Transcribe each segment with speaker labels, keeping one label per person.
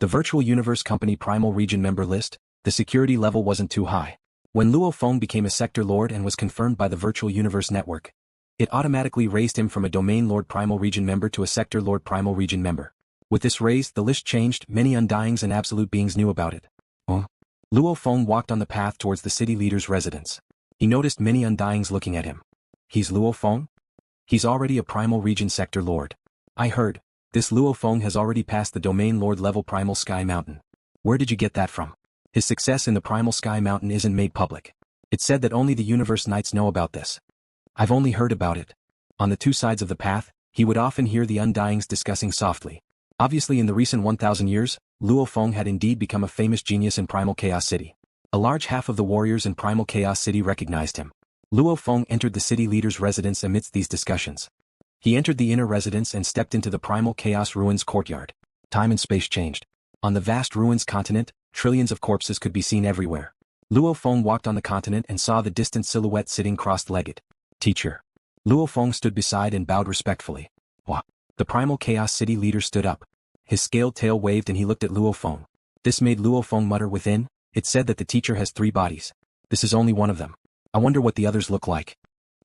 Speaker 1: The virtual universe company Primal region member list, the security level wasn't too high. When Luo Feng became a sector lord and was confirmed by the virtual universe network, it automatically raised him from a domain lord Primal region member to a sector lord Primal region member. With this raise, the list changed, many undyings and absolute beings knew about it. Luo Feng walked on the path towards the city leader's residence. He noticed many undyings looking at him. He's Luo Feng? He's already a Primal region sector lord. I heard, this Luo Feng has already passed the domain lord level Primal Sky Mountain. Where did you get that from? His success in the Primal Sky Mountain isn't made public. It's said that only the Universe Knights know about this. I've only heard about it. On the two sides of the path, he would often hear the undyings discussing softly. Obviously in the recent 1,000 years, Luo Feng had indeed become a famous genius in Primal Chaos City. A large half of the warriors in Primal Chaos City recognized him. Luo Feng entered the city leader's residence amidst these discussions. He entered the inner residence and stepped into the Primal Chaos Ruins courtyard. Time and space changed. On the vast ruins continent, trillions of corpses could be seen everywhere. Luo Feng walked on the continent and saw the distant silhouette sitting crossed-legged. Teacher. Luo Feng stood beside and bowed respectfully. Wah. The Primal Chaos City leader stood up. His scaled tail waved and he looked at Luo Feng. This made Luo Feng mutter within. It's said that the teacher has 3 bodies. This is only one of them. I wonder what the others look like.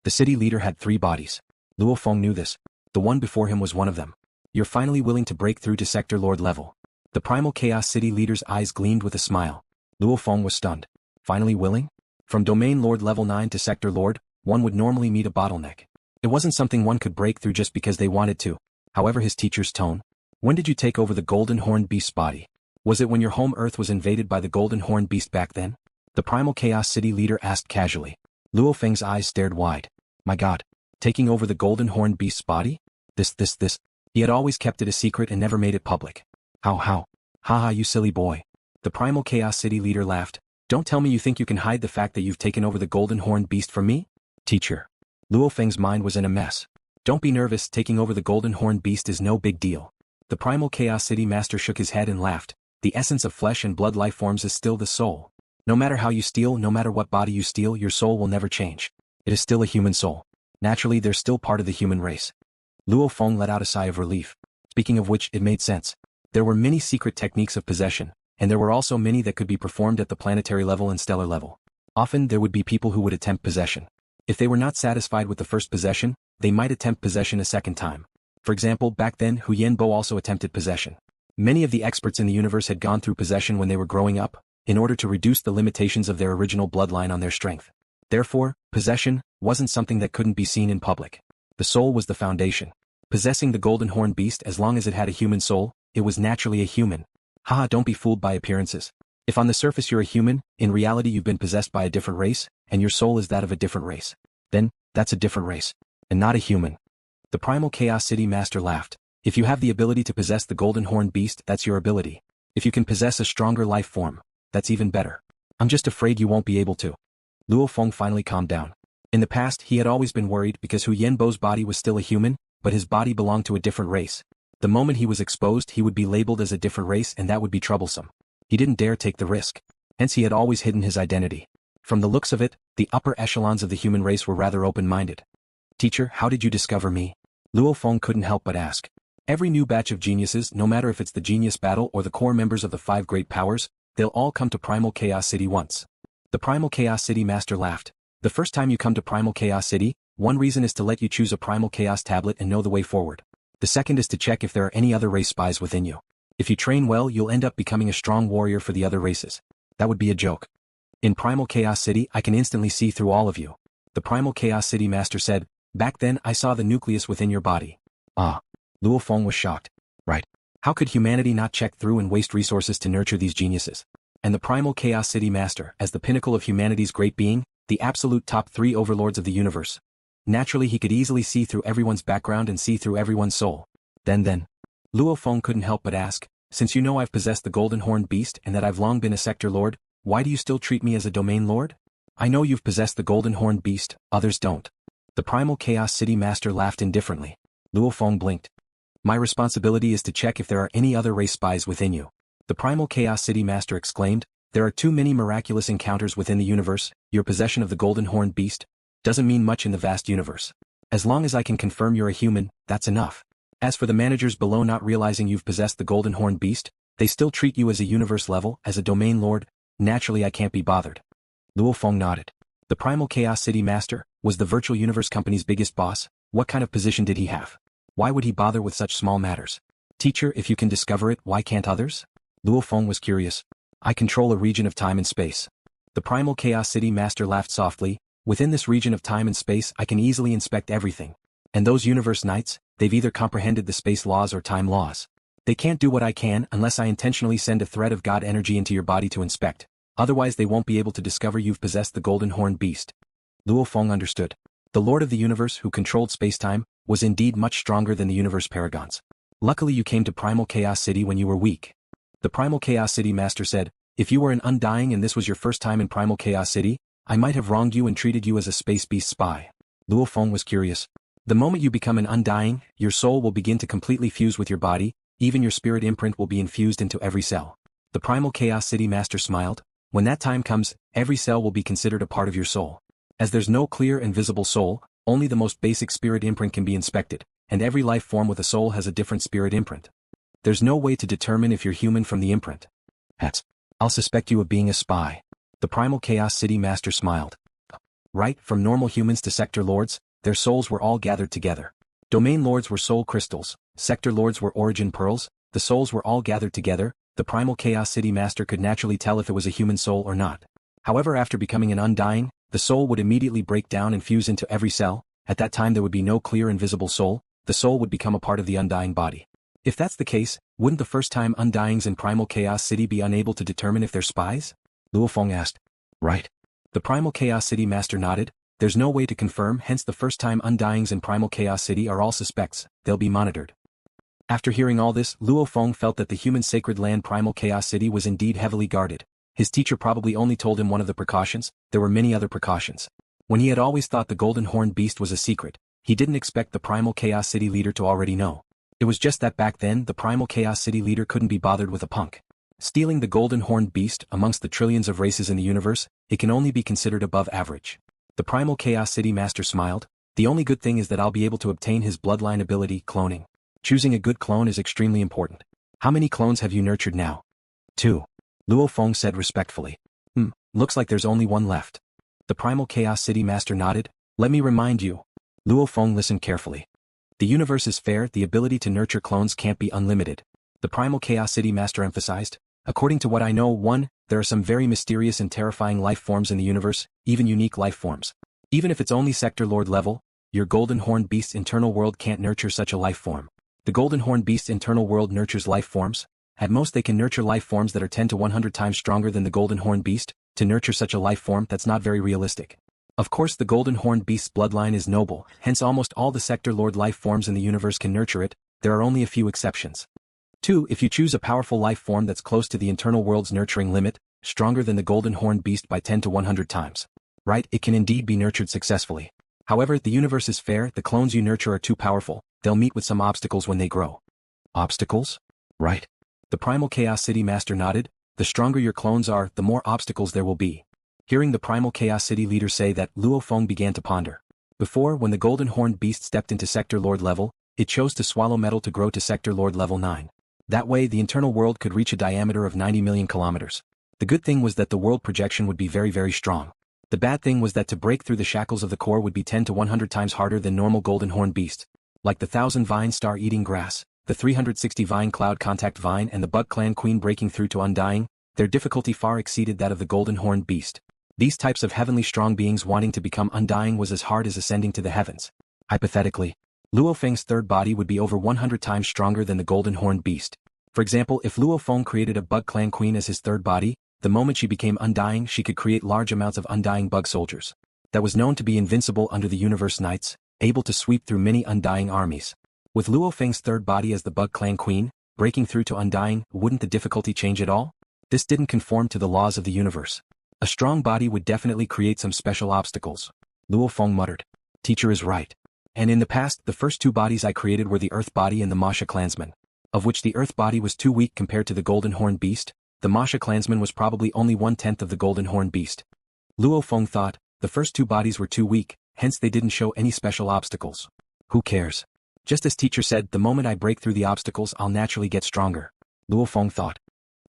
Speaker 1: The city leader had 3 bodies. Luo Feng knew this. The one before him was one of them. You're finally willing to break through to sector lord level. The Primal Chaos City leader's eyes gleamed with a smile. Luo Feng was stunned. Finally willing? From domain lord level 9 to sector lord, one would normally meet a bottleneck. It wasn't something one could break through just because they wanted to. However, his teacher's tone. When did you take over the golden horned beast's body? Was it when your home Earth was invaded by the golden horned beast back then? The Primal Chaos City leader asked casually. Luo Feng's eyes stared wide. My god. Taking over the golden horned beast's body? This. He had always kept it a secret and never made it public. How? Haha, you silly boy. The Primal Chaos City leader laughed. Don't tell me you think you can hide the fact that you've taken over the golden horned beast from me? Teacher. Luo Feng's mind was in a mess. Don't be nervous, taking over the golden horned beast is no big deal. The Primal Chaos City master shook his head and laughed. The essence of flesh and blood life forms is still the soul. No matter how you steal, no matter what body you steal, your soul will never change. It is still a human soul. Naturally, they're still part of the human race. Luo Feng let out a sigh of relief. Speaking of which, it made sense. There were many secret techniques of possession, and there were also many that could be performed at the planetary level and stellar level. Often, there would be people who would attempt possession. If they were not satisfied with the first possession, they might attempt possession a second time. For example, back then, Hu Yanbo also attempted possession. Many of the experts in the universe had gone through possession when they were growing up, in order to reduce the limitations of their original bloodline on their strength. Therefore, possession wasn't something that couldn't be seen in public. The soul was the foundation. Possessing the golden horned beast, as long as it had a human soul, it was naturally a human. Haha, don't be fooled by appearances. If on the surface you're a human, in reality you've been possessed by a different race, and your soul is that of a different race. Then, that's a different race. And not a human. The Primal Chaos City master laughed. If you have the ability to possess the golden horned beast, that's your ability. If you can possess a stronger life form, that's even better. I'm just afraid you won't be able to. Luo Feng finally calmed down. In the past, he had always been worried because Hu Yanbo's body was still a human, but his body belonged to a different race. The moment he was exposed, he would be labeled as a different race, and that would be troublesome. He didn't dare take the risk. Hence he had always hidden his identity. From the looks of it, the upper echelons of the human race were rather open-minded. Teacher, how did you discover me? Luo Feng couldn't help but ask. Every new batch of geniuses, no matter if it's the genius battle or the core members of the 5 great powers, they'll all come to Primal Chaos City once. The Primal Chaos City master laughed. The first time you come to Primal Chaos City, one reason is to let you choose a Primal Chaos tablet and know the way forward. The second is to check if there are any other race spies within you. If you train well, you'll end up becoming a strong warrior for the other races. That would be a joke. In Primal Chaos City, I can instantly see through all of you. The Primal Chaos City master said, back then I saw the nucleus within your body. Ah. Luo Feng was shocked. Right. How could humanity not check through and waste resources to nurture these geniuses? And the Primal Chaos City master, as the pinnacle of humanity's great being, the absolute top 3 overlords of the universe. Naturally he could easily see through everyone's background and see through everyone's soul. Then. Luo Feng couldn't help but ask, since you know I've possessed the golden horned beast and that I've long been a sector lord, why do you still treat me as a domain lord? I know you've possessed the golden horned beast, others don't. The Primal Chaos City master laughed indifferently. Luo Feng blinked. My responsibility is to check if there are any other race spies within you. The Primal Chaos City master exclaimed, there are too many miraculous encounters within the universe, your possession of the golden horned beast doesn't mean much in the vast universe. As long as I can confirm you're a human, that's enough. As for the managers below not realizing you've possessed the golden horned beast, They still treat you as a universe level, as a domain lord. Naturally I can't be bothered. Luo Feng nodded. The Primal Chaos City Master was the virtual universe company's biggest boss. What kind of position did he have? Why would he bother with such small matters? Teacher, if you can discover it, why can't others? Luo Feng was curious. I control a region of time and space. The Primal Chaos City Master laughed softly. Within this region of time and space I can easily inspect everything. And those universe knights, they've either comprehended the space laws or time laws. They can't do what I can unless I intentionally send a thread of God energy into your body to inspect. Otherwise they won't be able to discover you've possessed the golden horned beast. Luo Feng understood. The Lord of the Universe who controlled space-time was indeed much stronger than the universe paragons. Luckily you came to Primal Chaos City when you were weak. The Primal Chaos City Master said, if you were an Undying and this was your first time in Primal Chaos City, I might have wronged you and treated you as a space beast spy. Luo Feng was curious. The moment you become an Undying, your soul will begin to completely fuse with your body, even your spirit imprint will be infused into every cell. The Primal Chaos City Master smiled. When that time comes, every cell will be considered a part of your soul. As there's no clear and visible soul, only the most basic spirit imprint can be inspected, and every life form with a soul has a different spirit imprint. There's no way to determine if you're human from the imprint. I'll suspect you of being a spy. The Primal Chaos City Master smiled. Right, from normal humans to sector lords, their souls were all gathered together. Domain lords were soul crystals, sector lords were origin pearls, the souls were all gathered together. The Primal Chaos City Master could naturally tell if it was a human soul or not. However, after becoming an Undying, the soul would immediately break down and fuse into every cell. At that time there would be no clear and visible soul, the soul would become a part of the Undying body. If that's the case, wouldn't the first-time Undyings in Primal Chaos City be unable to determine if they're spies? Luo Feng asked. Right. The Primal Chaos City Master nodded. There's no way to confirm, hence the first-time Undyings in Primal Chaos City are all suspects, they'll be monitored. After hearing all this, Luo Feng felt that the human sacred land Primal Chaos City was indeed heavily guarded. His teacher probably only told him one of the precautions, there were many other precautions. When he had always thought the golden horned beast was a secret, he didn't expect the Primal Chaos City Leader to already know. It was just that back then the Primal Chaos City Leader couldn't be bothered with a punk. Stealing the golden horned beast amongst the trillions of races in the universe, it can only be considered above average. The Primal Chaos City Master smiled. The only good thing is that I'll be able to obtain his bloodline ability, cloning. Choosing a good clone is extremely important. How many clones have you nurtured now? 2. Luo Feng said respectfully. Looks like there's only one left. The Primal Chaos City Master nodded. Let me remind you. Luo Feng listened carefully. The universe is fair, the ability to nurture clones can't be unlimited. The Primal Chaos City Master emphasized. According to what I know, 1, there are some very mysterious and terrifying life forms in the universe, even unique life forms. Even if it's only Sector Lord level, your Golden Horned Beast's internal world can't nurture such a life form. The Golden Horned Beast's internal world nurtures life forms. At most they can nurture life forms that are 10 to 100 times stronger than the Golden Horned Beast. To nurture such a life form, that's not very realistic. Of course the Golden Horned Beast's bloodline is noble, hence almost all the Sector Lord life forms in the universe can nurture it. There are only a few exceptions. 2. If you choose a powerful life form that's close to the internal world's nurturing limit, stronger than the Golden Horned Beast by 10 to 100 times. Right, it can indeed be nurtured successfully. However, the universe is fair, the clones you nurture are too powerful. They'll meet with some obstacles when they grow. Obstacles? Right. The Primal Chaos City Master nodded. The stronger your clones are, the more obstacles there will be. Hearing the Primal Chaos City Leader say that, Luo Feng began to ponder. Before, when the Golden Horned Beast stepped into Sector Lord level, it chose to swallow metal to grow to Sector Lord level 9. That way the internal world could reach a diameter of 90 million kilometers. The good thing was that the world projection would be very, very strong. The bad thing was that to break through the shackles of the core would be 10 to 100 times harder than normal Golden Horned Beasts. Like the 1,000 vine star eating grass, the 360 vine cloud contact vine and the bug clan queen breaking through to Undying, their difficulty far exceeded that of the Golden Horned Beast. These types of heavenly strong beings wanting to become Undying was as hard as ascending to the heavens. Hypothetically, LuoFeng's third body would be over 100 times stronger than the Golden Horned Beast. For example, if Luo Feng created a bug clan queen as his third body, the moment she became Undying she could create large amounts of Undying bug soldiers. That was known to be invincible under the Universe Knights, able to sweep through many Undying armies. With Luo Feng's third body as the bug clan queen, breaking through to Undying, wouldn't the difficulty change at all? This didn't conform to the laws of the universe. A strong body would definitely create some special obstacles. Luo Feng muttered. Teacher is right. And in the past, the first 2 bodies I created were the Earth body and the Masha clansman. Of which the Earth body was too weak compared to the Golden Horned Beast, the Masha clansman was probably only 1/10 of the Golden Horned Beast. Luo Feng thought, the first 2 bodies were too weak, hence they didn't show any special obstacles. Who cares? Just as teacher said, the moment I break through the obstacles I'll naturally get stronger. Luo Feng thought.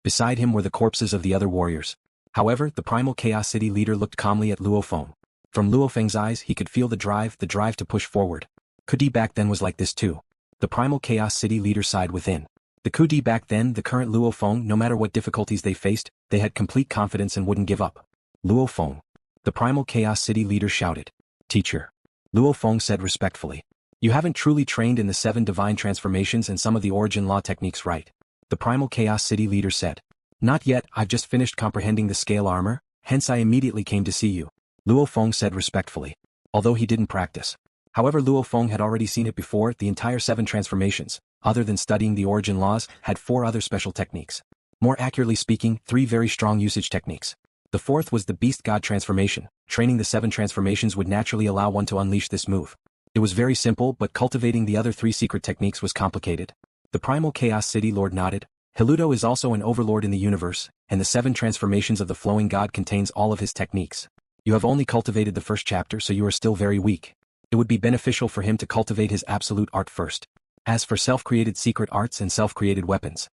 Speaker 1: Beside him were the corpses of the other warriors. However, the Primal Chaos City Leader looked calmly at Luo Feng. From Luo Feng's eyes he could feel the drive to push forward. Kudi back then was like this too. The Primal Chaos City Leader sighed within. The Kudi back then, the current Luo Feng, no matter what difficulties they faced, they had complete confidence and wouldn't give up. Luo Feng. The Primal Chaos City Leader shouted. Teacher. Luo Feng said respectfully. You haven't truly trained in the 7 divine transformations and some of the origin law techniques, right? The Primal Chaos City Leader said. Not yet, I've just finished comprehending the scale armor, hence I immediately came to see you. Luo Feng said respectfully. Although he didn't practice. However, Luo Feng had already seen it before. The entire 7 transformations, other than studying the origin laws, had 4 other special techniques. More accurately speaking, 3 very strong usage techniques. The 4th was the Beast God transformation. Training the 7 transformations would naturally allow one to unleash this move. It was very simple, but cultivating the other 3 secret techniques was complicated. The Primal Chaos City Lord nodded. Hiludo is also an overlord in the universe, and the 7 transformations of the flowing god contains all of his techniques. You have only cultivated the first chapter, so you are still very weak. It would be beneficial for him to cultivate his absolute art first. As for self-created secret arts and self-created weapons.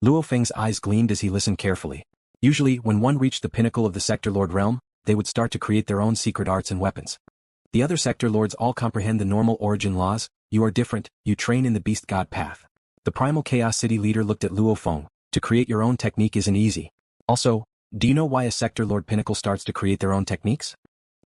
Speaker 1: LuoFeng's eyes gleamed as he listened carefully. Usually, when one reached the pinnacle of the Sector Lord realm, they would start to create their own secret arts and weapons. The other Sector Lords all comprehend the normal origin laws. You are different, you train in the Beast God path. The Primal Chaos City Leader looked at Luo Feng. To create your own technique isn't easy. Also, do you know why a Sector Lord Pinnacle starts to create their own techniques?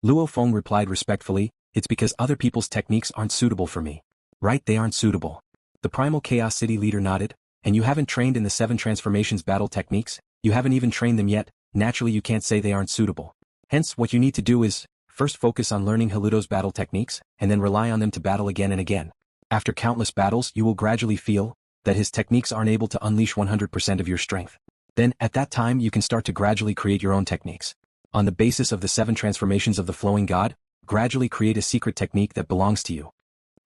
Speaker 1: Luo Feng replied respectfully, it's because other people's techniques aren't suitable for me. Right, they aren't suitable. The Primal Chaos City Leader nodded. And you haven't trained in the 7 transformations battle techniques? You haven't even trained them yet, naturally you can't say they aren't suitable. Hence, what you need to do is, first focus on learning Hiludo's battle techniques, and then rely on them to battle again and again. After countless battles, you will gradually feel that his techniques aren't able to unleash 100% of your strength. Then, at that time you can start to gradually create your own techniques. On the basis of the 7 transformations of the flowing god, gradually create a secret technique that belongs to you.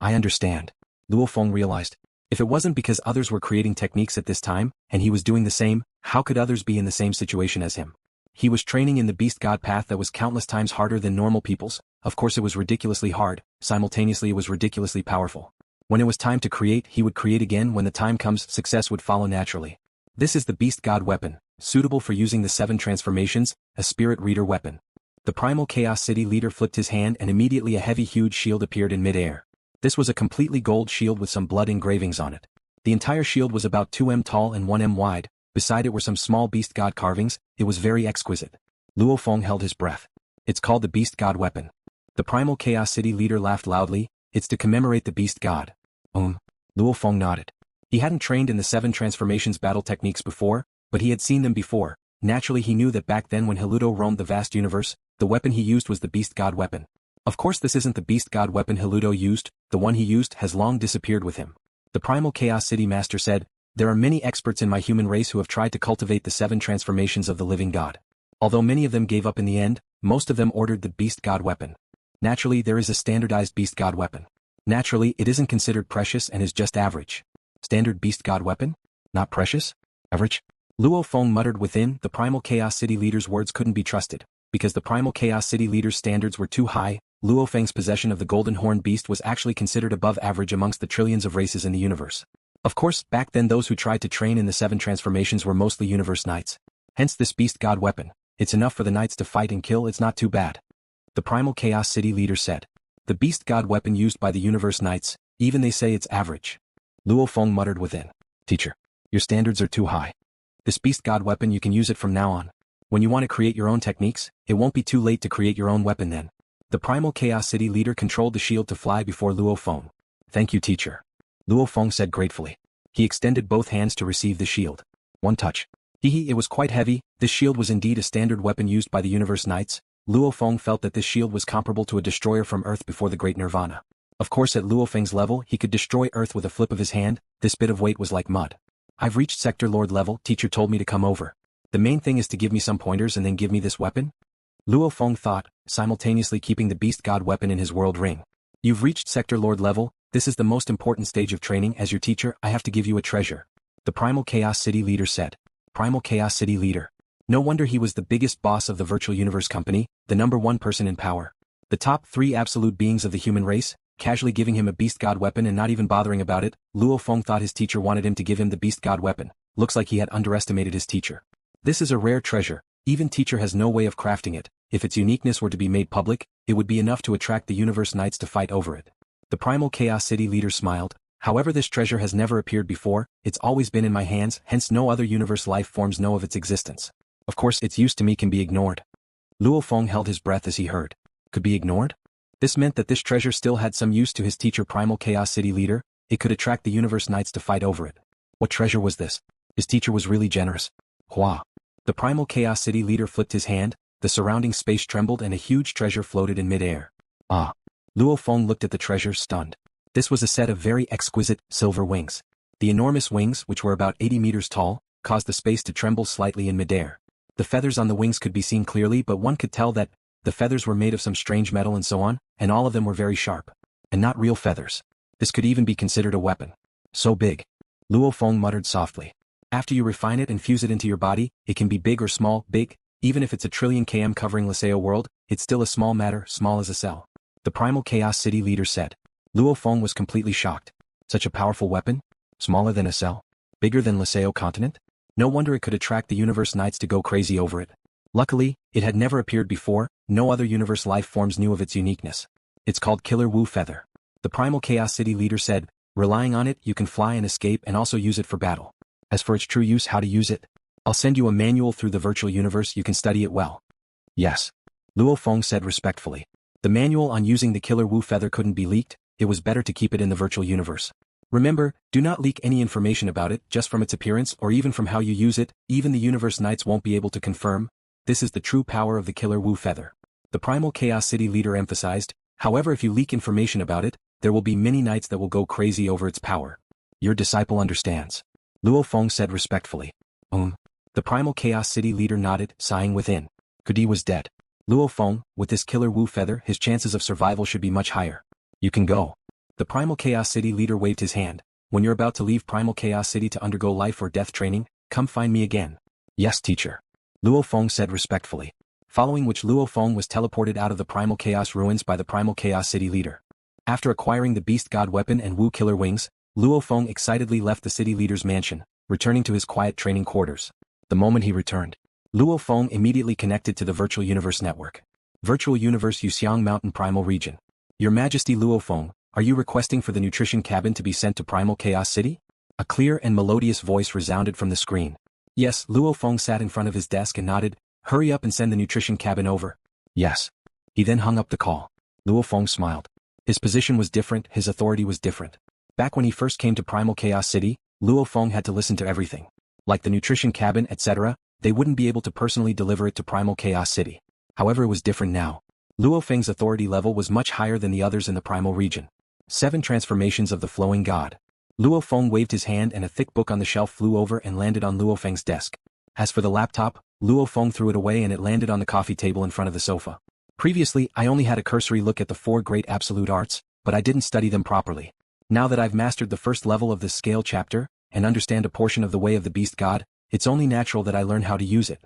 Speaker 1: I understand. Luo Feng realized. If it wasn't because others were creating techniques at this time, and he was doing the same, how could others be in the same situation as him? He was training in the Beast God path that was countless times harder than normal people's. Of course it was ridiculously hard, simultaneously it was ridiculously powerful. When it was time to create, he would create again. When the time comes, success would follow naturally. This is the Beast God weapon, suitable for using the 7 transformations, a spirit reader weapon. The Primal Chaos City Leader flipped his hand and immediately a heavy huge shield appeared in mid-air. This was a completely gold shield with some blood engravings on it. The entire shield was about 2 m tall and 1 m wide, beside it were some small Beast God carvings. It was very exquisite. Luo Feng held his breath. It's called the Beast God weapon. The Primal Chaos City Leader laughed loudly. It's to commemorate the Beast God. Luo Feng nodded. He hadn't trained in the 7 transformations battle techniques before, but he had seen them before. Naturally he knew that back then when Hiludo roamed the vast universe, the weapon he used was the Beast God weapon. Of course this isn't the Beast God weapon Hiludo used, the one he used has long disappeared with him. The Primal Chaos City Master said, there are many experts in my human race who have tried to cultivate the 7 transformations of the living god. Although many of them gave up in the end, most of them ordered the Beast God weapon. Naturally there is a standardized Beast God weapon. Naturally, it isn't considered precious and is just average. Standard Beast God weapon? Not precious? Average? Luo Feng muttered within. The Primal Chaos City Leader's words couldn't be trusted. Because the Primal Chaos City Leader's standards were too high, Luo Feng's possession of the Golden Horn Beast was actually considered above average amongst the trillions of races in the universe. Of course, back then those who tried to train in the 7 transformations were mostly universe knights. Hence this Beast God weapon. It's enough for the knights to fight and kill, it's not too bad. The Primal Chaos City Leader said. The Beast God weapon used by the Universe Knights, even they say it's average. Luo Feng muttered within. Teacher, your standards are too high. This Beast God weapon you can use it from now on. When you want to create your own techniques, it won't be too late to create your own weapon then. The Primal Chaos City Leader controlled the shield to fly before Luo Feng. Thank you teacher. Luo Feng said gratefully. He extended both hands to receive the shield. One touch. It was quite heavy. This shield was indeed a standard weapon used by the Universe Knights. Luo Feng felt that this shield was comparable to a destroyer from Earth before the Great Nirvana. Of course at Luo Feng's level he could destroy Earth with a flip of his hand. This bit of weight was like mud. I've reached Sector Lord level, teacher told me to come over. The main thing is to give me some pointers and then give me this weapon? Luo Feng thought, simultaneously keeping the Beast God weapon in his world ring. You've reached Sector Lord level, this is the most important stage of training. As your teacher, I have to give you a treasure. The Primal Chaos City Leader said. Primal Chaos City Leader. No wonder he was the biggest boss of the Virtual Universe Company, the #1 person in power. The top 3 absolute beings of the human race, casually giving him a Beast God weapon and not even bothering about it. Luo Feng thought his teacher wanted him to give him the Beast God weapon. looks like he had underestimated his teacher. This is a rare treasure, even teacher has no way of crafting it. If its uniqueness were to be made public, it would be enough to attract the universe knights to fight over it. The Primal Chaos City Leader smiled. However, this treasure has never appeared before, it's always been in my hands, hence no other universe life forms know of its existence. Of course, its use to me can be ignored. Luo Feng held his breath as he heard. Could be ignored? This meant that this treasure still had some use to his teacher Primal Chaos City Leader. It could attract the universe knights to fight over it. What treasure was this? His teacher was really generous. Hua. The Primal Chaos City Leader flipped his hand, the surrounding space trembled and a huge treasure floated in midair. Ah. Luo Feng looked at the treasure stunned. This was a set of very exquisite, silver wings. The enormous wings, which were about 80 meters tall, caused the space to tremble slightly in midair. The feathers on the wings could be seen clearly, but one could tell that the feathers were made of some strange metal and so on, and all of them were very sharp. And not real feathers. This could even be considered a weapon. So big. Luo Feng muttered softly. After you refine it and fuse it into your body, it can be big or small. Big, even if it's a trillion km covering Laseo world, it's still a small matter, small as a cell. The Primal Chaos City Leader said. Luo Feng was completely shocked. Such a powerful weapon? Smaller than a cell? Bigger than Laseo continent? No wonder it could attract the universe knights to go crazy over it. Luckily, it had never appeared before, no other universe life forms knew of its uniqueness. It's called Killer Wu Feather. The Primal Chaos City Leader said, relying on it you can fly and escape and also use it for battle. As for its true use, how to use it? I'll send you a manual through the virtual universe, you can study it well. Yes. Luo Feng said respectfully. The manual on using the Killer Wu Feather couldn't be leaked, it was better to keep it in the virtual universe. Remember, do not leak any information about it, just from its appearance or even from how you use it, even the universe knights won't be able to confirm. This is the true power of the Killer Wu Feather. The Primal Chaos City Leader emphasized, however if you leak information about it, there will be many knights that will go crazy over its power. Your disciple understands. Luo Feng said respectfully. The Primal Chaos City Leader nodded, sighing within. Kudi was dead. Luo Feng, with this Killer Wu Feather, his chances of survival should be much higher. You can go. The Primal Chaos City Leader waved his hand. When you're about to leave Primal Chaos City to undergo life or death training, come find me again. Yes, teacher. Luo Feng said respectfully. Following which Luo Feng was teleported out of the Primal Chaos ruins by the Primal Chaos City Leader. After acquiring the Beast God weapon and Wu Killer wings, Luo Feng excitedly left the city leader's mansion, returning to his quiet training quarters. The moment he returned, Luo Feng immediately connected to the Virtual Universe Network. Virtual Universe Yuxiang Mountain Primal Region. Your Majesty Luo Feng, are you requesting for the nutrition cabin to be sent to Primal Chaos City? A clear and melodious voice resounded from the screen. Yes, Luo Feng sat in front of his desk and nodded. Hurry up and send the nutrition cabin over. Yes. He then hung up the call. Luo Feng smiled. His position was different, his authority was different. Back when he first came to Primal Chaos City, Luo Feng had to listen to everything. Like the nutrition cabin, etc., they wouldn't be able to personally deliver it to Primal Chaos City. However, it was different now. LuoFeng's authority level was much higher than the others in the Primal region. 7 Transformations of the Flowing God. Luo Feng waved his hand and a thick book on the shelf flew over and landed on Luo Feng's desk. As for the laptop, Luo Feng threw it away and it landed on the coffee table in front of the sofa. Previously, I only had a cursory look at the 4 great absolute arts, but I didn't study them properly. Now that I've mastered the first level of this scale chapter, and understand a portion of the way of the beast god, it's only natural that I learn how to use it.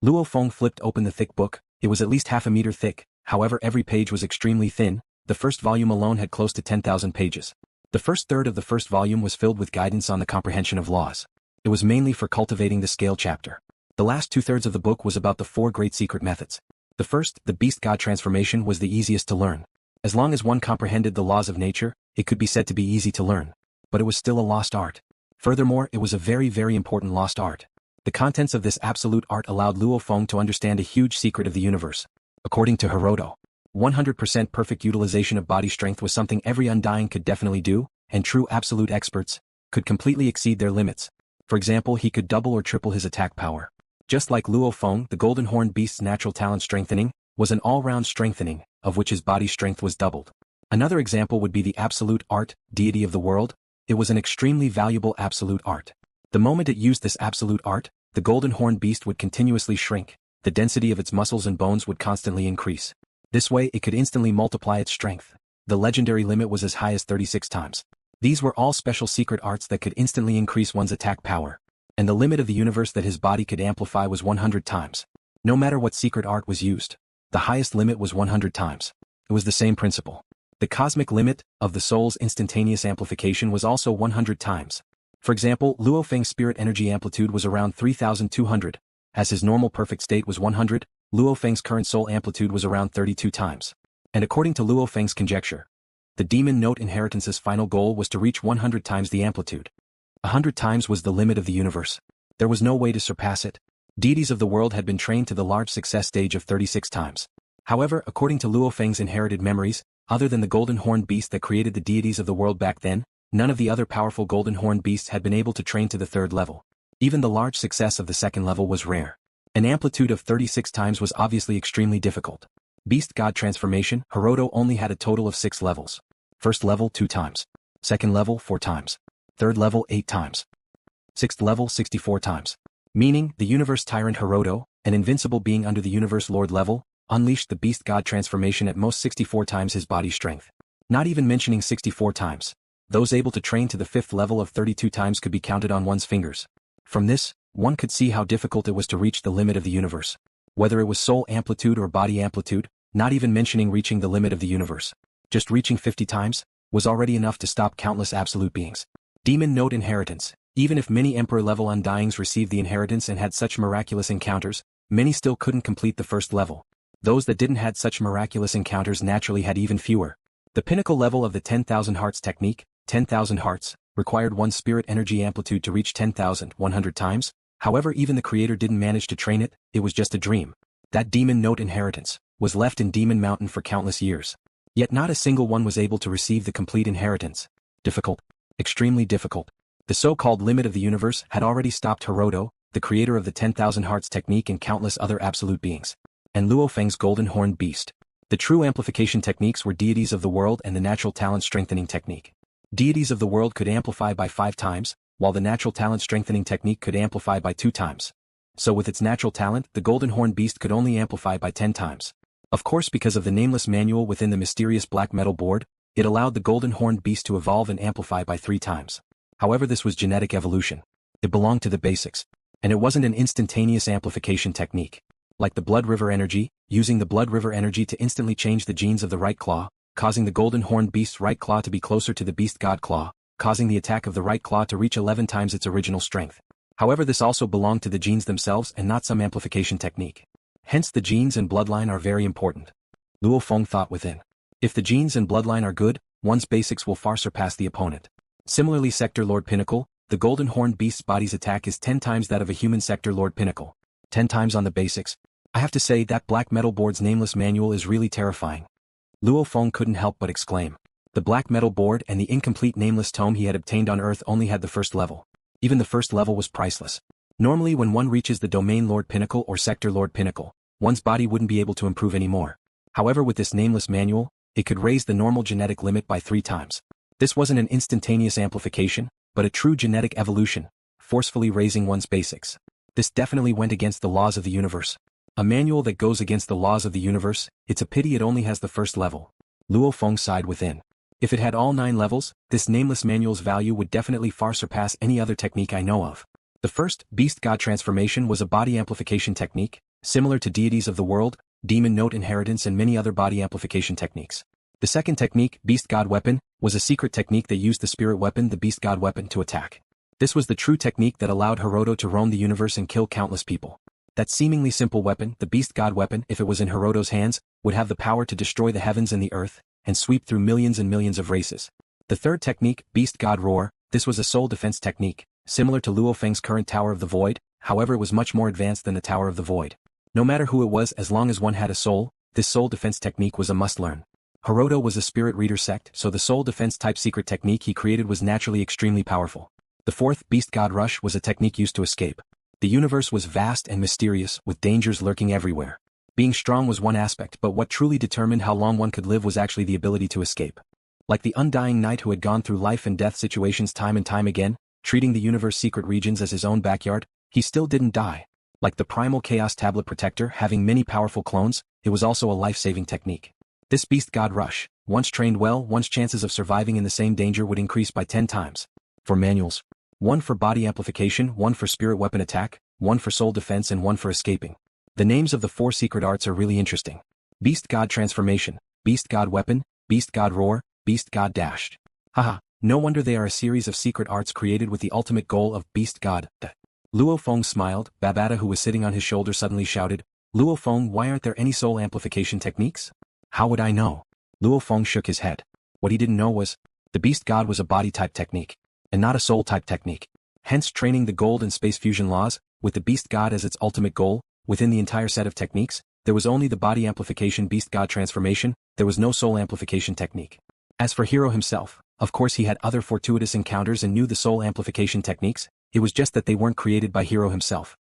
Speaker 1: Luo Feng flipped open the thick book. It was at least half a meter thick, however every page was extremely thin. The first volume alone had close to 10,000 pages. The first third of the first volume was filled with guidance on the comprehension of laws. It was mainly for cultivating the scale chapter. The last 2/3 of the book was about the 4 great secret methods. The first, the beast god transformation, was the easiest to learn. As long as one comprehended the laws of nature, it could be said to be easy to learn. But it was still a lost art. Furthermore, it was a very, very important lost art. The contents of this absolute art allowed Luo Feng to understand a huge secret of the universe. According to Hiroto, 100% perfect utilization of body strength was something every undying could definitely do, and true absolute experts could completely exceed their limits. For example, he could double or triple his attack power. Just like Luo Feng, the golden horned beast's natural talent strengthening was an all-round strengthening, of which his body strength was doubled. Another example would be the absolute art, deity of the world. It was an extremely valuable absolute art. The moment it used this absolute art, the golden horned beast would continuously shrink, the density of its muscles and bones would constantly increase. This way it could instantly multiply its strength. The legendary limit was as high as 36 times. These were all special secret arts that could instantly increase one's attack power. And the limit of the universe that his body could amplify was 100 times. No matter what secret art was used, the highest limit was 100 times. It was the same principle. The cosmic limit of the soul's instantaneous amplification was also 100 times. For example, Luo Feng's spirit energy amplitude was around 3,200, as his normal perfect state was 100, Luo Feng's current soul amplitude was around 32 times. And according to Luo Feng's conjecture, the demon note inheritance's final goal was to reach 100 times the amplitude. 100 times was the limit of the universe. There was no way to surpass it. Deities of the world had been trained to the large success stage of 36 times. However, according to Luo Feng's inherited memories, other than the golden horned beast that created the deities of the world back then, none of the other powerful golden horned beasts had been able to train to the third level. Even the large success of the second level was rare. An amplitude of 36 times was obviously extremely difficult. Beast God Transformation, Hiroto only had a total of 6 levels. First level 2 times. Second level 4 times. Third level 8 times. Sixth level 64 times. Meaning, the universe tyrant Hiroto, an invincible being under the universe lord level, unleashed the Beast God Transformation at most 64 times his body strength. Not even mentioning 64 times. Those able to train to the 5th level of 32 times could be counted on one's fingers. From this, one could see how difficult it was to reach the limit of the universe. Whether it was soul amplitude or body amplitude, not even mentioning reaching the limit of the universe. Just reaching 50 times was already enough to stop countless absolute beings. Demon Note Inheritance. Even if many Emperor-level Undyings received the inheritance and had such miraculous encounters, many still couldn't complete the first level. Those that didn't had such miraculous encounters naturally had even fewer. The pinnacle level of the 10,000 Hearts technique, 10,000 Hearts, required one's spirit energy amplitude to reach 10,100 times. However, even the creator didn't manage to train it, it was just a dream. That Demon Note Inheritance was left in Demon Mountain for countless years. Yet not a single one was able to receive the complete inheritance. Difficult. Extremely difficult. The so-called limit of the universe had already stopped Hiroto, the creator of the 10,000 Hearts technique, and countless other absolute beings. And Luo Feng's golden horned beast. The true amplification techniques were deities of the world and the natural talent strengthening technique. Deities of the world could amplify by 5 times, while the natural talent strengthening technique could amplify by 2 times. So with its natural talent, the golden horned beast could only amplify by 10 times. Of course, because of the nameless manual within the mysterious black metal board, it allowed the golden horned beast to evolve and amplify by 3 times. However, this was genetic evolution. It belonged to the basics. And it wasn't an instantaneous amplification technique. Like the blood river energy, using the blood river energy to instantly change the genes of the right claw, causing the golden horned beast's right claw to be closer to the beast god claw, causing the attack of the right claw to reach 11 times its original strength. However, this also belonged to the genes themselves and not some amplification technique. Hence the genes and bloodline are very important. Luo Feng thought within. If the genes and bloodline are good, one's basics will far surpass the opponent. Similarly, Sector Lord Pinnacle, the golden horned beast's body's attack is 10 times that of a human Sector Lord Pinnacle. 10 times on the basics. I have to say that black metal board's nameless manual is really terrifying. Luo Feng couldn't help but exclaim. The black metal board and the incomplete nameless tome he had obtained on Earth only had the first level. Even the first level was priceless. Normally when one reaches the Domain Lord Pinnacle or Sector Lord Pinnacle, one's body wouldn't be able to improve anymore. However, with this nameless manual, it could raise the normal genetic limit by 3 times. This wasn't an instantaneous amplification, but a true genetic evolution, forcefully raising one's basics. This definitely went against the laws of the universe. A manual that goes against the laws of the universe, it's a pity it only has the first level. Luo Feng sighed within. If it had all 9 levels, this nameless manual's value would definitely far surpass any other technique I know of. The first, Beast God Transformation, was a body amplification technique, similar to deities of the world, demon note inheritance, and many other body amplification techniques. The second technique, Beast God Weapon, was a secret technique that used the spirit weapon, the Beast God Weapon, to attack. This was the true technique that allowed Hiroto to roam the universe and kill countless people. That seemingly simple weapon, the Beast God Weapon, if it was in Hiroto's hands, would have the power to destroy the heavens and the earth, and sweep through millions and millions of races. The third technique, Beast God Roar, this was a soul defense technique, similar to Luo Feng's current Tower of the Void, however it was much more advanced than the Tower of the Void. No matter who it was, as long as one had a soul, this soul defense technique was a must-learn. Hiroto was a spirit reader sect, so the soul defense type secret technique he created was naturally extremely powerful. The fourth, Beast God Rush, was a technique used to escape. The universe was vast and mysterious, with dangers lurking everywhere. Being strong was one aspect, but what truly determined how long one could live was actually the ability to escape. Like the undying knight who had gone through life and death situations time and time again, treating the universe secret regions as his own backyard, he still didn't die. Like the Primal Chaos Tablet Protector having many powerful clones, it was also a life-saving technique. This Beast God Rush, once trained well, one's chances of surviving in the same danger would increase by 10 times. For manuals. 1 for body amplification, 1 for spirit weapon attack, 1 for soul defense, and 1 for escaping. The names of the 4 secret arts are really interesting. Beast God Transformation, Beast God Weapon, Beast God Roar, Beast God Dashed. Haha, No wonder they are a series of secret arts created with the ultimate goal of beast god. Luo Feng smiled. Babata, who was sitting on his shoulder, suddenly shouted, Luo Feng, why aren't there any soul amplification techniques? How would I know? Luo Feng shook his head. What he didn't know was, the beast god was a body type technique, and not a soul type technique. Hence training the gold and space fusion laws, with the beast god as its ultimate goal, within the entire set of techniques, there was only the body amplification beast god transformation, there was no soul amplification technique. As for Hero himself, of course he had other fortuitous encounters and knew the soul amplification techniques, it was just that they weren't created by Hero himself.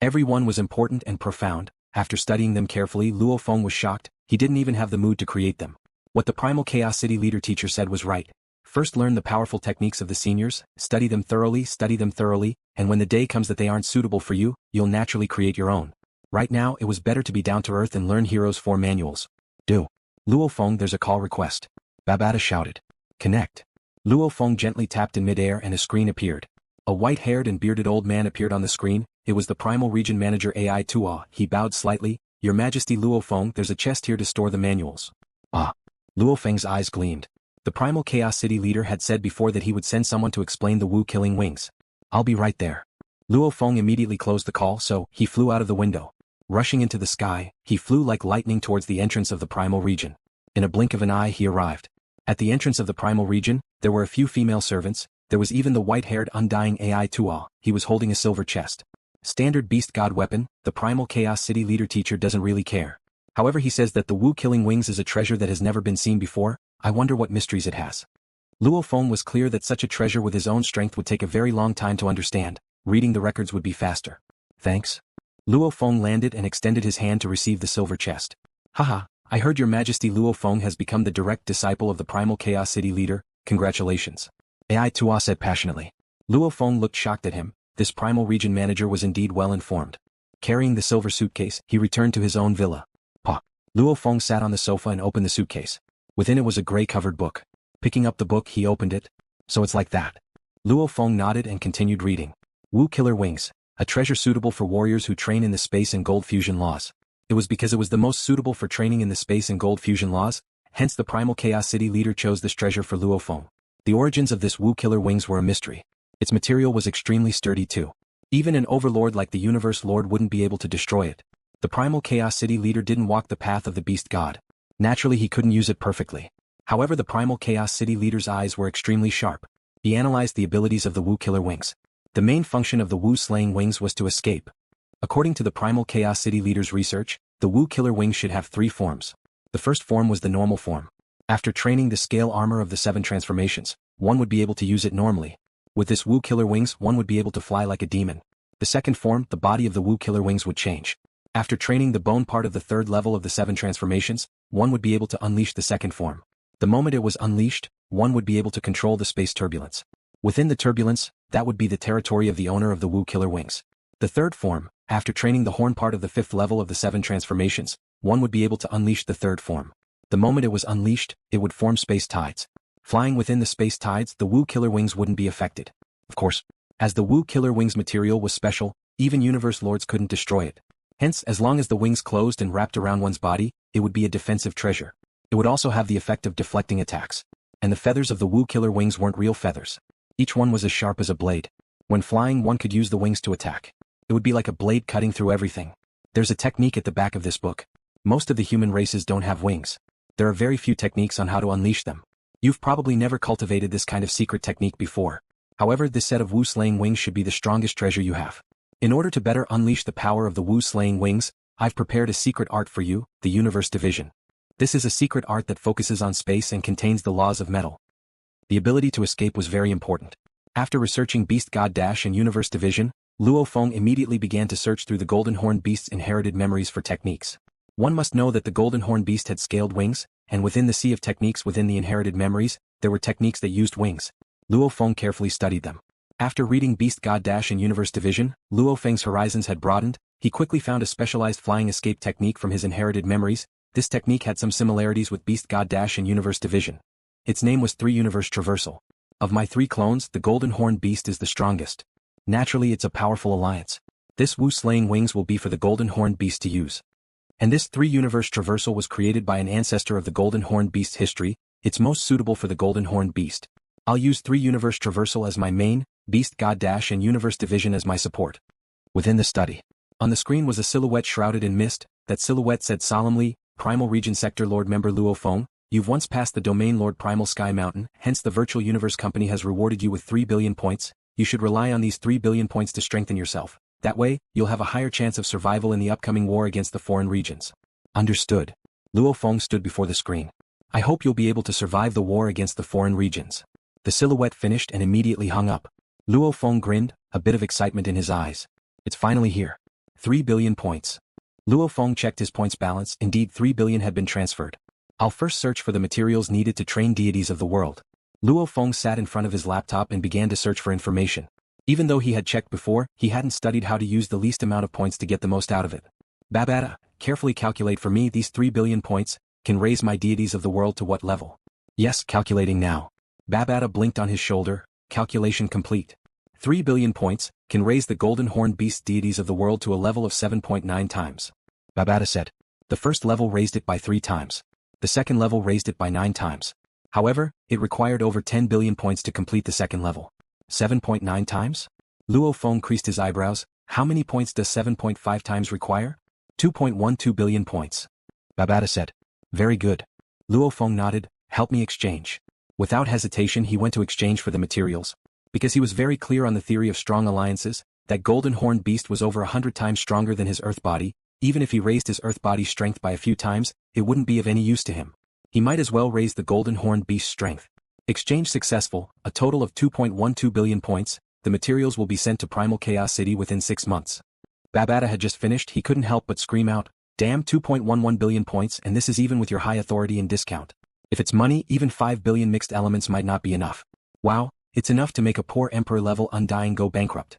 Speaker 1: Every one was important and profound. After studying them carefully, Luo Feng was shocked. He didn't even have the mood to create them. What the Primal Chaos City Leader teacher said was right. First learn the powerful techniques of the seniors, study them thoroughly, and when the day comes that they aren't suitable for you, you'll naturally create your own. Right now it was better to be down to earth and learn Hero's 4 manuals. Do. Luo Feng, there's a call request. Babata shouted. Connect. Luo Feng gently tapped in midair and a screen appeared. A white-haired and bearded old man appeared on the screen. It was the Primal Region Manager AI Tua. He bowed slightly. Your Majesty Luo Feng, there's a chest here to store the manuals. Ah. Luo Feng's eyes gleamed. The Primal Chaos City Leader had said before that he would send someone to explain the Wu killing wings. I'll be right there. Luo Feng immediately closed the call, so he flew out of the window. Rushing into the sky, he flew like lightning towards the entrance of the Primal Region. In a blink of an eye he arrived. At the entrance of the Primal Region, there were a few female servants. There was even the white-haired undying AI Tua. He was holding a silver chest. Standard beast god weapon. The Primal Chaos City Leader teacher doesn't really care. However, he says that the Wu killing wings is a treasure that has never been seen before. I wonder what mysteries it has. Luo Feng was clear that such a treasure with his own strength would take a very long time to understand. Reading the records would be faster. Thanks. Luo Feng landed and extended his hand to receive the silver chest. Haha, I heard your Majesty Luo Feng has become the direct disciple of the Primal Chaos City Leader. Congratulations. AI Tua said passionately. Luo Feng looked shocked at him. This Primal Region Manager was indeed well informed. Carrying the silver suitcase, he returned to his own villa. Pa. Luo Feng sat on the sofa and opened the suitcase. Within it was a gray-covered book. Picking up the book, he opened it. So it's like that. Luo Feng nodded and continued reading. Wu Killer Wings, a treasure suitable for warriors who train in the space and gold fusion laws. It was because it was the most suitable for training in the space and gold fusion laws, hence the Primal Chaos City Leader chose this treasure for Luo Feng. The origins of this Wu Killer Wings were a mystery. Its material was extremely sturdy too. Even an overlord like the Universe Lord wouldn't be able to destroy it. The Primal Chaos City Leader didn't walk the path of the Beast God. Naturally he couldn't use it perfectly. However, the Primal Chaos City Leader's eyes were extremely sharp. He analyzed the abilities of the Wu Killer Wings. The main function of the Wu Slaying Wings was to escape. According to the Primal Chaos City Leader's research, the Wu Killer Wings should have 3 forms. The first form was the normal form. After training the scale armor of the 7 transformations, one would be able to use it normally. With this Wu Killer Wings, one would be able to fly like a demon. The second form, the body of the Wu Killer Wings would change. After training the bone part of the 3rd level of the 7 transformations, one would be able to unleash the second form. The moment it was unleashed, one would be able to control the space turbulence. Within the turbulence, that would be the territory of the owner of the Wu Killer Wings. The 3rd form, after training the horn part of the 5th level of the 7 transformations, one would be able to unleash the 3rd form. The moment it was unleashed, it would form space tides. Flying within the space tides, the Wu Killer Wings wouldn't be affected. Of course, as the Wu Killer Wings material was special, even Universe Lords couldn't destroy it. Hence, as long as the wings closed and wrapped around one's body, it would be a defensive treasure. It would also have the effect of deflecting attacks. And the feathers of the Wu Killer Wings weren't real feathers. Each one was as sharp as a blade. When flying, one could use the wings to attack. It would be like a blade cutting through everything. There's a technique at the back of this book. Most of the human races don't have wings. There are very few techniques on how to unleash them. You've probably never cultivated this kind of secret technique before. However, this set of Wu Slaying Wings should be the strongest treasure you have. In order to better unleash the power of the Wu Slaying Wings, I've prepared a secret art for you, the Universe Division. This is a secret art that focuses on space and contains the laws of metal. The ability to escape was very important. After researching Beast God Dash and Universe Division, Luo Feng immediately began to search through the Golden Horn Beast's inherited memories for techniques. One must know that the Golden Horn Beast had scaled wings, and within the sea of techniques within the inherited memories, there were techniques that used wings. Luo Feng carefully studied them. After reading Beast God Dash and Universe Division, Luo Feng's horizons had broadened. He quickly found a specialized flying escape technique from his inherited memories. This technique had some similarities with Beast God Dash and Universe Division. Its name was 3 Universe Traversal. Of my 3 clones, the Golden Horn Beast is the strongest. Naturally, it's a powerful alliance. This Wu Slaying Wings will be for the Golden Horn Beast to use. And this 3 Universe Traversal was created by an ancestor of the Golden Horn Beast's history. It's most suitable for the Golden Horn Beast. I'll use 3 Universe Traversal as my main, Beast God Dash and Universe Division as my support. Within the study. On the screen was a silhouette shrouded in mist. That silhouette said solemnly, Primal Region Sector Lord Member Luo Feng, you've once passed the Domain Lord Primal Sky Mountain, hence the Virtual Universe Company has rewarded you with 3 billion points. You should rely on these 3 billion points to strengthen yourself. That way, you'll have a higher chance of survival in the upcoming war against the foreign regions. Understood. Luo Feng stood before the screen. I hope you'll be able to survive the war against the foreign regions. The silhouette finished and immediately hung up. Luo Feng grinned, a bit of excitement in his eyes. It's finally here. 3 billion points. Luo Feng checked his points balance. Indeed, 3 billion had been transferred. I'll first search for the materials needed to train deities of the world. Luo Feng sat in front of his laptop and began to search for information. Even though he had checked before, he hadn't studied how to use the least amount of points to get the most out of it. Babata, carefully calculate for me these 3 billion points, can raise my deities of the world to what level? Yes, calculating now. Babata blinked on his shoulder, calculation complete. 3 billion points, can raise the golden horned beast deities of the world to a level of 7.9 times. Babata said. The first level raised it by 3 times. The second level raised it by 9 times. However, it required over 10 billion points to complete the second level. 7.9 times? Luo Feng creased his eyebrows. How many points does 7.5 times require? 2.12 billion points. Babata said. Very good. Luo Feng nodded. Help me exchange. Without hesitation he went to exchange for the materials. Because he was very clear on the theory of strong alliances, that golden horned beast was over 100 times stronger than his earth body. Even if he raised his earth body's strength by a few times, it wouldn't be of any use to him. He might as well raise the golden horned beast's strength. Exchange successful, a total of 2.12 billion points, the materials will be sent to Primal Chaos City within 6 months. Babata had just finished. He couldn't help but scream out, damn, 2.11 billion points, and this is even with your high authority and discount. If it's money, even 5 billion mixed elements might not be enough. Wow, it's enough to make a poor emperor-level Undying go bankrupt.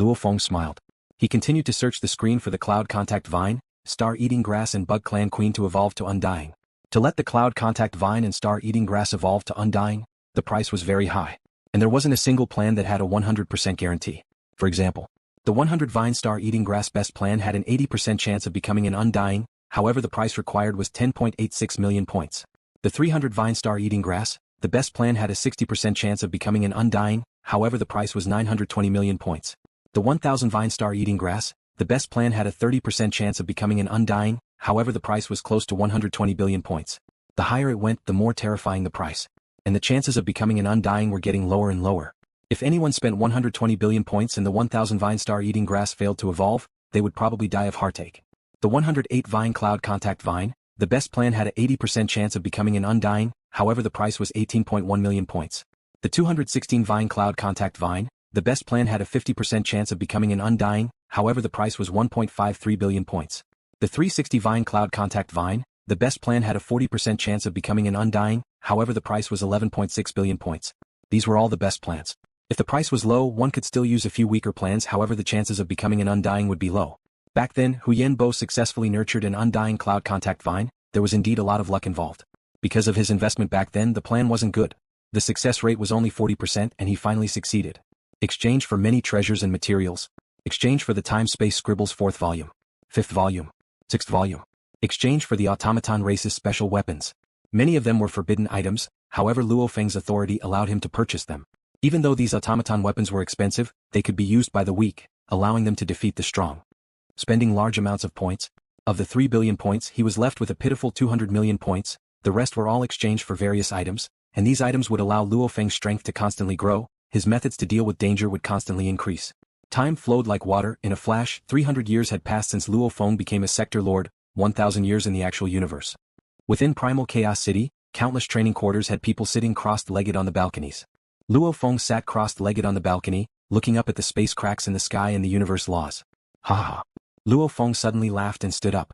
Speaker 1: Luo Feng smiled. He continued to search the screen for the Cloud Contact Vine, Star-Eating Grass and Bug Clan Queen to evolve to Undying. To let the Cloud Contact Vine and Star-Eating Grass evolve to Undying, the price was very high. And there wasn't a single plan that had a 100% guarantee. For example, the 100 Vine Star-Eating Grass best plan had an 80% chance of becoming an Undying, however the price required was 10.86 million points. The 300 Vine Star-Eating Grass, the best plan had a 60% chance of becoming an Undying, however the price was 920 million points. The 1000 Vine Star-Eating Grass, the best plan had a 30% chance of becoming an Undying, however the price was close to 120 billion points. The higher it went, the more terrifying the price. And the chances of becoming an Undying were getting lower and lower. If anyone spent 120 billion points and the 1000 Vine Star-Eating Grass failed to evolve, they would probably die of heartache. The 108 Vine Cloud Contact Vine, the best plan had a 80% chance of becoming an Undying, however the price was 18.1 million points. The 216 Vine Cloud Contact Vine, the best plan had a 50% chance of becoming an Undying, however the price was 1.53 billion points. The 360 Vine Cloud Contact Vine, the best plan had a 40% chance of becoming an Undying, however the price was 11.6 billion points. These were all the best plans. If the price was low, one could still use a few weaker plans, however the chances of becoming an Undying would be low. Back then, Huyen Bo successfully nurtured an Undying Cloud Contact Vine. There was indeed a lot of luck involved. Because of his investment back then, the plan wasn't good. The success rate was only 40% and he finally succeeded. Exchange for many treasures and materials. Exchange for the Time-Space Scribbles 4th volume. 5th volume. 6th volume. Exchange for the automaton race's special weapons. Many of them were forbidden items, however LuoFeng's authority allowed him to purchase them. Even though these automaton weapons were expensive, they could be used by the weak, allowing them to defeat the strong. Spending large amounts of points. Of the 3 billion points, he was left with a pitiful 200 million points. The rest were all exchanged for various items, and these items would allow LuoFeng's strength to constantly grow. His methods to deal with danger would constantly increase. Time flowed like water. In a flash, 300 years had passed since Luo Feng became a sector lord, 1,000 years in the actual universe. Within Primal Chaos City, countless training quarters had people sitting crossed-legged on the balconies. Luo Feng sat crossed-legged on the balcony, looking up at the space cracks in the sky and the universe laws. Ha ha. Luo Feng suddenly laughed and stood up.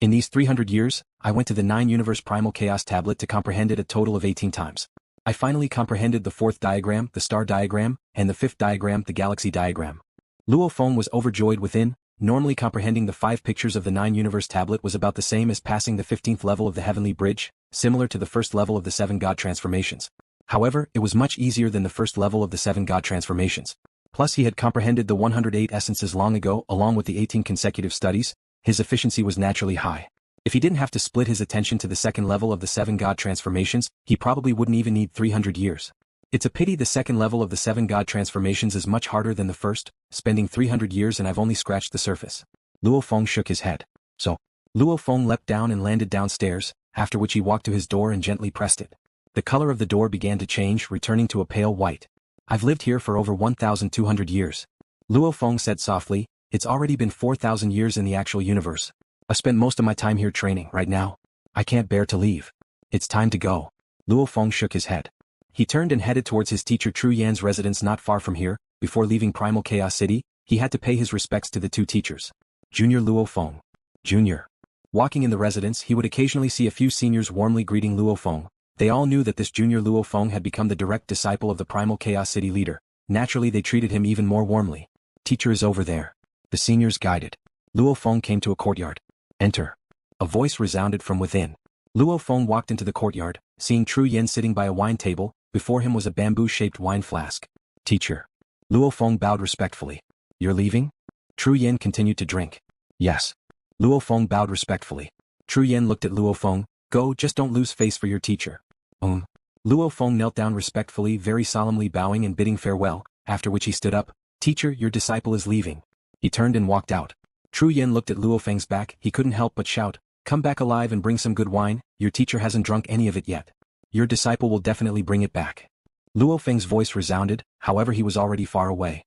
Speaker 1: In these 300 years, I went to the 9-universe Primal Chaos tablet to comprehend it a total of 18 times. I finally comprehended the 4th diagram, the star diagram, and the 5th diagram, the galaxy diagram. Luo Feng was overjoyed within. Normally comprehending the 5 pictures of the 9-universe tablet was about the same as passing the 15th level of the Heavenly Bridge, similar to the first level of the 7 God transformations. However, it was much easier than the first level of the 7 God transformations. Plus he had comprehended the 108 essences long ago, along with the 18 consecutive studies. His efficiency was naturally high. If he didn't have to split his attention to the second level of the 7 God transformations, he probably wouldn't even need 300 years. It's a pity the second level of the 7 God transformations is much harder than the first, spending 300 years and I've only scratched the surface. Luo Feng shook his head. So, Luo Feng leapt down and landed downstairs, after which he walked to his door and gently pressed it. The color of the door began to change, returning to a pale white. I've lived here for over 1,200 years. Luo Feng said softly, it's already been 4,000 years in the actual universe. I spent most of my time here training. Right now, I can't bear to leave. It's time to go. Luo Feng shook his head. He turned and headed towards his teacher Tru Yan's residence not far from here. Before leaving Primal Chaos City, he had to pay his respects to the 2 teachers. Junior Luo Feng. Junior. Walking in the residence, he would occasionally see a few seniors warmly greeting Luo Feng. They all knew that this junior Luo Feng had become the direct disciple of the Primal Chaos City Leader. Naturally, they treated him even more warmly. Teacher is over there. The seniors guided. Luo Feng came to a courtyard. Enter. A voice resounded from within. Luo Feng walked into the courtyard, seeing Tru Yan sitting by a wine table. Before him was a bamboo-shaped wine flask. Teacher. Luo Feng bowed respectfully. You're leaving? Tru Yan continued to drink. Yes. Luo Feng bowed respectfully. Tru Yan looked at Luo Feng. Go, just don't lose face for your teacher. Luo Feng knelt down respectfully, very solemnly bowing and bidding farewell, after which he stood up. Teacher, your disciple is leaving. He turned and walked out. Tru Yan looked at Luo Feng's back. He couldn't help but shout, come back alive and bring some good wine. Your teacher hasn't drunk any of it yet. Your disciple will definitely bring it back. Luo Feng's voice resounded, however he was already far away.